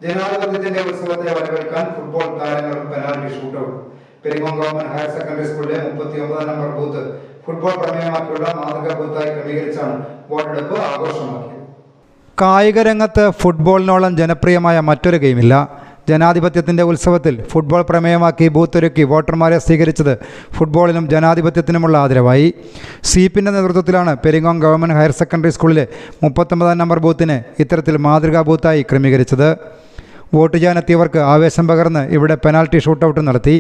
ജനാധിപത്യത്തിന്റെ ഉത്സവത്തെ വരവേൽക്കാൻ ഫുട്ബോൾ താരങ്ങളും penalty shootout. Peringome government higher secondary സ്കൂളിലെ 39 നമ്പർ ബൂത്ത് ഫുട്ബോൾ പ്രമേയമാക്കിയുള്ള മാതൃകാ ബൂത്തായി ക്രമീകരിച്ചാണ് വോട്ടെടുപ്പ് ആഘോഷമാക്കിയത്. കായിക രംഗത്ത് ഫുട്ബോളിനോളം ജനപ്രിയമായ മറ്റൊരു ഗെയിമില്ല. ജനാധിപത്യത്തിൻ്റെ ഉത്സവത്തിൽ ഫുട്ബോൾ പ്രമേയമാക്കി ബൂത്തൊരുക്കി വോട്ടർമാരെ സ്വീകരിച്ചത് ഫുട്ബോളിനും ജനാധിപത്യത്തിനുമുള്ള ആദരവായി. സ്വീപ്പിൻ്റെ നേതൃത്വത്തിലാണ് പെരിങ്ങോം ഗവൺമെൻറ് ഹയർ സെക്കൻഡറി സ്കൂളിലെ 39 നമ്പർ ബൂത്തിനെ ഇത്തരത്തിൽ മാതൃകാ ബൂത്തായി ക്രമീകരിച്ചത്. വോട്ട് ചെയ്യാനെത്തിയവർക്ക് ആവേശം പകർന്ന് ഇവിടെ പെനാൽറ്റി ഷൂട്ടൌട്ട് നടത്തി.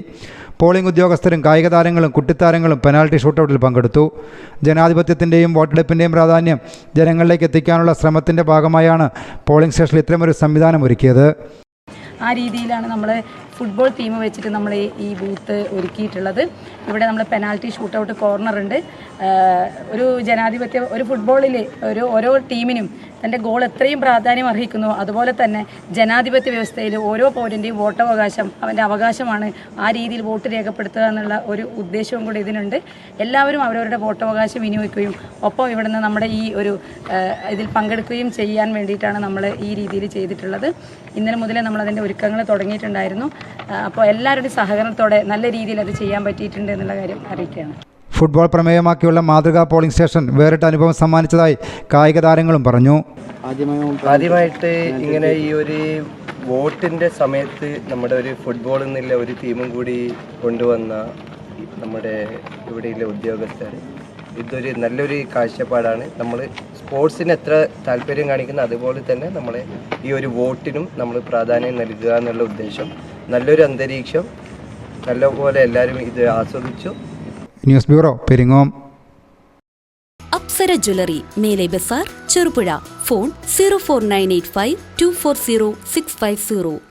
പോളിംഗ് ഉദ്യോഗസ്ഥരും കായിക താരങ്ങളും കുട്ടിത്താരങ്ങളും പെനാൽറ്റി ഷൂട്ടൌട്ടിൽ പങ്കെടുത്തു. ജനാധിപത്യത്തിൻ്റെയും വോട്ടെടുപ്പിൻ്റെയും പ്രാധാന്യം ജനങ്ങളിലേക്ക് എത്തിക്കാനുള്ള ശ്രമത്തിൻ്റെ ഭാഗമായാണ് പോളിംഗ് സ്റ്റേഷനിൽ ഇത്തരമൊരു സംവിധാനം ഒരുക്കിയത്. ആ രീതിയിലാണ് നമ്മൾ ഫുട്ബോൾ തീം വെച്ചിട്ട് നമ്മൾ ഈ ബൂത്ത് ഒരുക്കിയിട്ടുള്ളത്. ഇവിടെ നമ്മൾ പെനാൽറ്റി ഷൂട്ടൗട്ട് കോർണറുണ്ട്. ഒരു ജനാധിപത്യ ഒരു ഫുട്ബോളിൽ ഓരോ ടീമിനും തൻ്റെ ഗോൾ എത്രയും പ്രാധാന്യം അർഹിക്കുന്നു, അതുപോലെ തന്നെ ജനാധിപത്യ വ്യവസ്ഥയിൽ ഓരോ പൗരൻ്റെയും വോട്ടവകാശം അവൻ്റെ അവകാശമാണ്. ആ രീതിയിൽ വോട്ട് രേഖപ്പെടുത്തുക എന്നുള്ള ഒരു ഉദ്ദേശവും കൂടി ഇതിനുണ്ട്. എല്ലാവരും അവരവരുടെ വോട്ടവകാശം വിനിയോഗിക്കുകയും ഒപ്പം ഇവിടുന്ന് നമ്മുടെ ഈ ഒരു ഇതിൽ പങ്കെടുക്കുകയും ചെയ്യാൻ വേണ്ടിയിട്ടാണ് നമ്മൾ ഈ രീതിയിൽ ചെയ്തിട്ടുള്ളത്. ഇന്നലെ മുതലേ നമ്മളതിൻ്റെ ഒരുക്കങ്ങൾ തുടങ്ങിയിട്ടുണ്ടായിരുന്നു. അപ്പോൾ എല്ലാവരുടെയും സഹകരണത്തോടെ നല്ല രീതിയിൽ അത് ചെയ്യാൻ പറ്റിയിട്ടുണ്ട് എന്നുള്ള കാര്യം അറിയിക്കുകയാണ്. ഫുട്ബോൾ പ്രമേയമാക്കിയുള്ള മാതൃകാ പോളിംഗ് സ്റ്റേഷൻ വേറിട്ട അനുഭവം സമ്മാനിച്ചതായി കായിക താരങ്ങളും പറഞ്ഞു. ആദ്യമായിട്ട് ഇങ്ങനെ ഈ ഒരു വോട്ടിൻ്റെ സമയത്ത് നമ്മുടെ ഒരു ഫുട്ബോൾ എന്നുള്ള ഒരു തീമും കൂടി കൊണ്ടുവന്ന നമ്മുടെ ഇവിടെയുള്ള ഉദ്യോഗസ്ഥർ, ഇതൊരു നല്ലൊരു കാഴ്ചപ്പാടാണ്. നമ്മൾ സ്പോർട്സിന് എത്ര താല്പര്യം കാണിക്കുന്ന അതുപോലെ തന്നെ നമ്മൾ ഈ ഒരു വോട്ടിനും നമ്മൾ പ്രാധാന്യം നൽകുക എന്നുള്ള ഉദ്ദേശം, നല്ലൊരു അന്തരീക്ഷം, നല്ലപോലെ എല്ലാവരും ഇത് ആസ്വദിച്ചു. News bureau, Peringome. Apsara jewellery, മേലെ ബസാർ, ചെറുപുഴ. ഫോൺ 04985 240 650.